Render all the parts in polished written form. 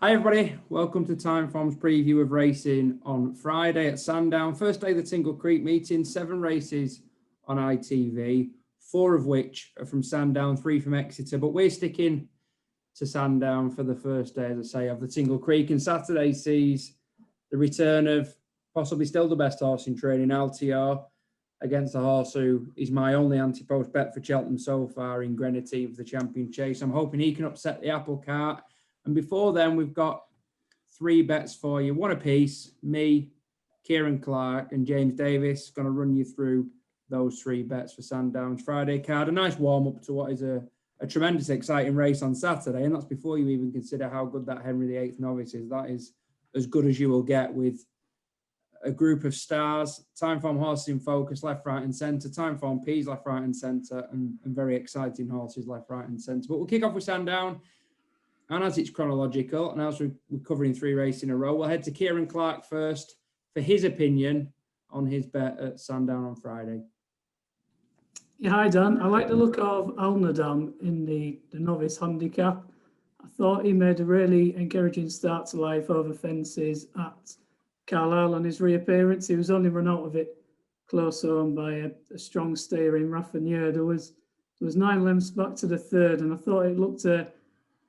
Hi everybody, welcome to Timeform's preview of racing on Friday at Sandown. First day of the Tingle Creek meeting, 7 races on ITV, 4 of which are from Sandown, 3 from Exeter, but we're sticking to Sandown for the first day, as I say, of the Tingle Creek. And Saturday sees the return of possibly still the best horse in training, LTR, against a horse who is my only anti-post bet for Cheltenham so far in Grenadine for the Champion Chase. I'm hoping he can upset the apple cart. And before then, we've got 3 bets for you, 1 apiece. Me, Kieran Clark, and James Davis going to run you through those 3 bets for Sandown's Friday card. A nice warm-up to what is a tremendous, exciting race on Saturday, and that's before you even consider how good that Henry VIII Novice is. That is as good as you will get with a group of stars, Timeform horses in focus, left, right, and centre, Timeform P's left, right, and centre, and very exciting horses left, right, and centre. But we'll kick off with Sandown. And as it's chronological, and as we're covering 3 races in a row, we'll head to Kieran Clark first for his opinion on his bet at Sandown on Friday. Yeah, hi Dan. I like the look of Alnadam in the novice handicap. I thought he made a really encouraging start to life over fences at Carlisle on his reappearance. He was only run out of it close home by a strong steer in Raffiniere. There was 9 lengths back to the third, and I thought it looked a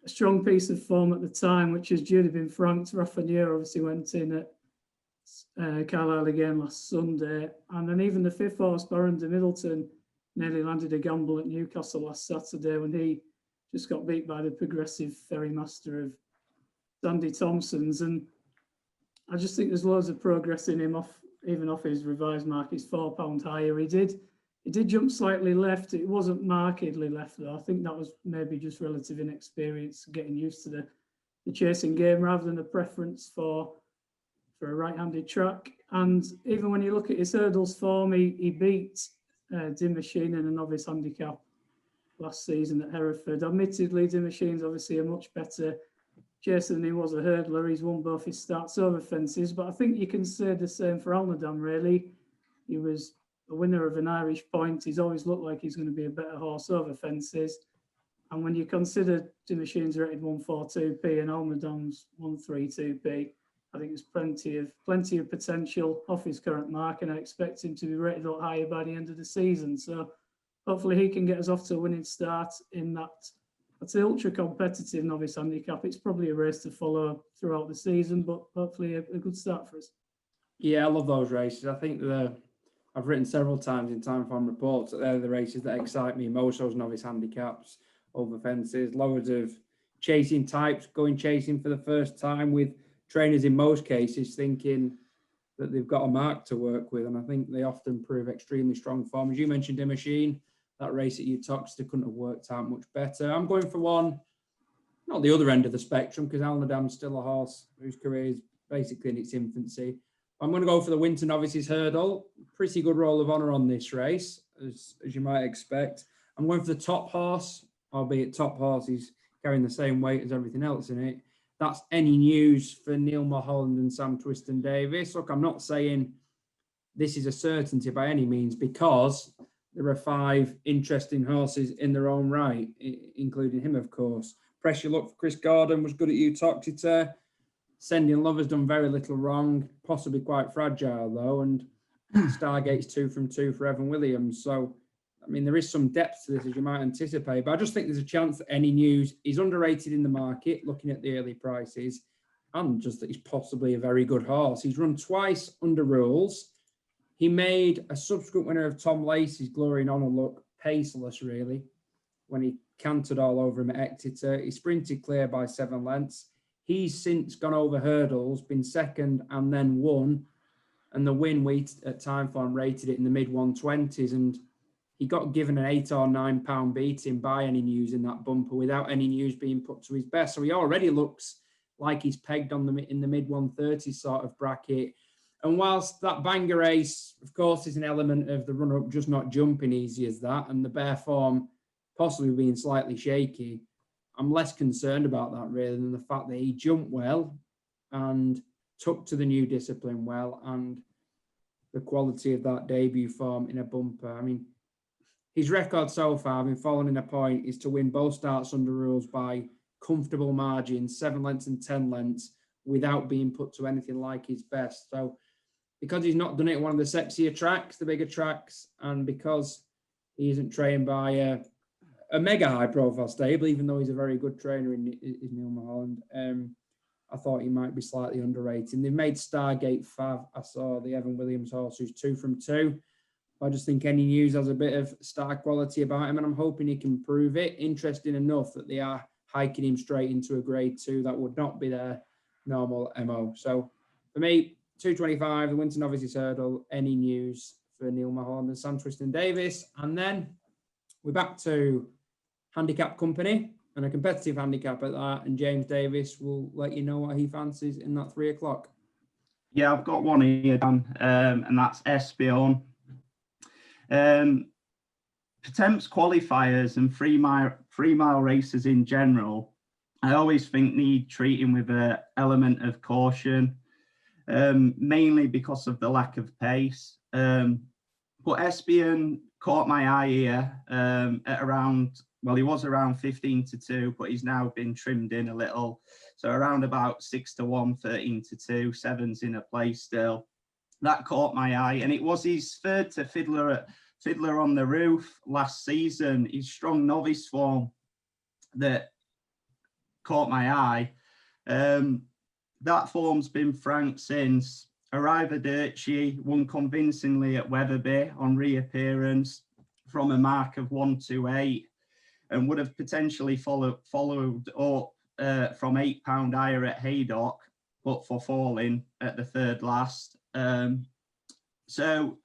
strong piece of form at the time, which has duly been franked. Raffiniere obviously went in at Carlisle again last Sunday. And then even the 5th horse, Baron de Middleton, nearly landed a gamble at Newcastle last Saturday when he just got beat by the progressive ferrymaster of Sandy Thompson's. And I just think there's loads of progress in him even off his revised mark. He's £4 higher. He did jump slightly left. It wasn't markedly left, though. I think that was maybe just relative inexperience, getting used to the chasing game rather than a preference for a right-handed track. And even when you look at his hurdles form, he beat Dim Machine in a novice handicap last season at Hereford. Admittedly, Dim Machine's obviously a much better chaser than he was a hurdler. He's won both his starts over fences, but I think you can say the same for Alnadam, really. He was a winner of an Irish point. He's always looked like he's going to be a better horse over fences. And when you consider Dim Machine's rated 142p and Alnadam's 132p, I think there's plenty of potential off his current mark, and I expect him to be rated a lot higher by the end of the season. So hopefully he can get us off to a winning start in that. That's an ultra competitive novice handicap. It's probably a race to follow throughout the season, but hopefully a good start for us. Yeah, I love those races. I think I've written several times in Timeform reports that they're the races that excite me most, those novice handicaps over fences. Loads of chasing types going chasing for the first time, with trainers in most cases thinking that they've got a mark to work with, and I think they often prove extremely strong form. As you mentioned, Dim Machine, that race at Uttoxeter couldn't have worked out much better. I'm going for one, not the other end of the spectrum, because Alnadam's still a horse whose career is basically in its infancy. I'm going to go for the Winter Novices Hurdle. Pretty good roll of honour on this race, as you might expect. I'm going for the top horse, albeit top horse is carrying the same weight as everything else in it. That's Any News for Neil Mulholland and Sam Twiston Davis. Look, I'm not saying this is a certainty by any means, because there are 5 interesting horses in their own right, including him, of course. Pressure Luck for Chris Gordon was good at Uttoxeter. Sending Love has done very little wrong, possibly quite fragile, though. And Stargate's 2 from 2 for Evan Williams. So, I mean, there is some depth to this, as you might anticipate. But I just think there's a chance that Any News is underrated in the market, looking at the early prices, and just that he's possibly a very good horse. He's run twice under rules. He made a subsequent winner of Tom Lacey's Glory and Honour look paceless, really, when he cantered all over him at Exeter. He sprinted clear by 7 lengths. He's since gone over hurdles, been second and then won. And the win, we at Timeform rated it in the mid-120s. And he got given an £8 or £9 beating by Any News in that bumper without Any News being put to his best. So he already looks like he's pegged on in the mid-130s sort of bracket. And whilst that Bangor race, of course, is an element of the run-up just not jumping easy as that, and the bare form possibly being slightly shaky, I'm less concerned about that really than the fact that he jumped well and took to the new discipline well, and the quality of that debut form in a bumper. I mean, his record so far, having fallen in a point, is to win both starts under rules by comfortable margins, 7 lengths and 10 lengths, without being put to anything like his best. So because he's not done it at one of the sexier tracks, the bigger tracks, and because he isn't trained by a mega high profile stable, even though he's a very good trainer in Neil Mulholland, I thought he might be slightly underrated. They've made Stargate Fav. I saw the Evan Williams horse, who's 2 from 2. I just think Any News has a bit of star quality about him, and I'm hoping he can prove it. Interesting enough that they are hiking him straight into a grade 2. That would not be their normal MO. So for me, 225, the Winter Novices Hurdle, Any News for Neil Mulholland and Sam Twiston-Davies. And then we're back to Handicap Company, and a competitive handicap at that, and James Davis will let you know what he fancies in that 3 o'clock. Yeah, I've got one here, Dan, and that's Espion. Attempts qualifiers and three mile races in general, I always think need treating with an element of caution, mainly because of the lack of pace. But Espion caught my eye here at around, well, he was around 15-2, but he's now been trimmed in a little. So around about 6-1, 13-2, 7's in a place still. That caught my eye, and it was his third to Fiddler on the Roof last season. His strong novice form that caught my eye. That form's been frank since. Arrivederci won convincingly at Wetherby on reappearance from a mark of 128, and would have potentially followed up from £8 higher at Haydock, but for falling at the third last. So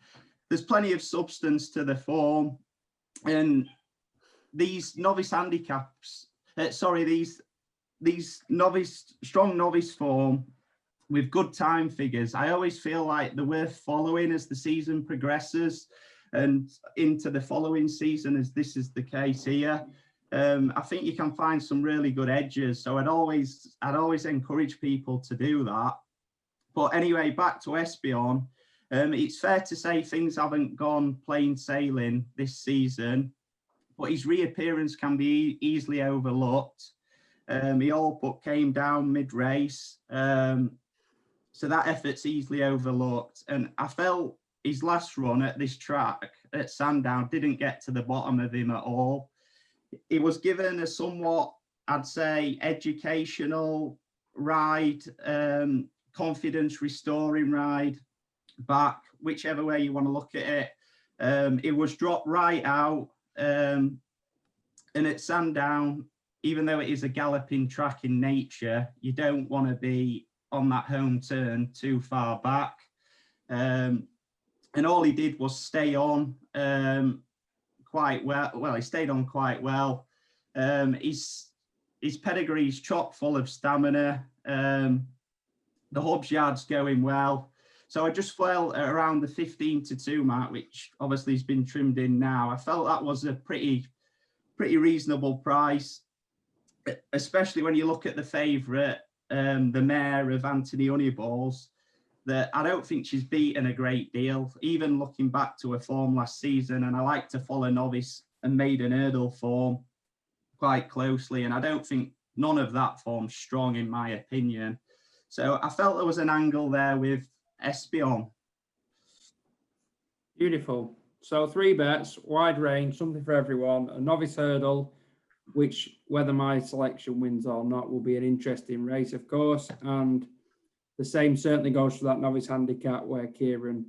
there's plenty of substance to the form, and these novice handicaps, these strong novice form with good time figures, I always feel like they're worth following as the season progresses and into the following season, as this is the case here. I think you can find some really good edges, so I'd always encourage people to do that. But anyway, back to Espion. It's fair to say things haven't gone plain sailing this season, but his reappearance can be easily overlooked. He all but came down mid-race, so that effort's easily overlooked. And I felt his last run at this track at Sandown didn't get to the bottom of him at all. He was given a somewhat, I'd say, educational ride, confidence restoring ride back, whichever way you want to look at it. It was dropped right out, and at Sandown, even though it is a galloping track in nature, you don't want to be on that home turn too far back. And all he did was stay on quite well. Well, he stayed on quite well. His pedigree's chock full of stamina. The Hobbs yard's going well. So I just felt at around the 15-2 mark, which obviously has been trimmed in now. I felt that was a pretty reasonable price, especially when you look at the favourite, the mare of Anthony Honeyballs, that I don't think she's beaten a great deal, even looking back to her form last season. And I like to follow novice and maiden hurdle form quite closely, and I don't think none of that form's strong in my opinion. So I felt there was an angle there with Espion. Beautiful. So 3 bets, wide range, something for everyone. A novice hurdle, which whether my selection wins or not will be an interesting race, of course. And the same certainly goes for that novice handicap where Kieran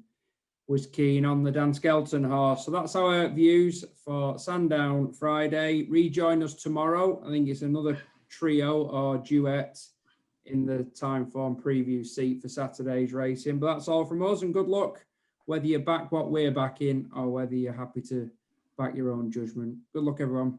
was keen on the Dan Skelton horse. So that's our views for Sandown Friday. Rejoin us tomorrow. I think it's another trio or duet in the Timeform preview seat for Saturday's racing. But that's all from us, and good luck, whether you back what we're backing or whether you're happy to back your own judgment. Good luck, everyone.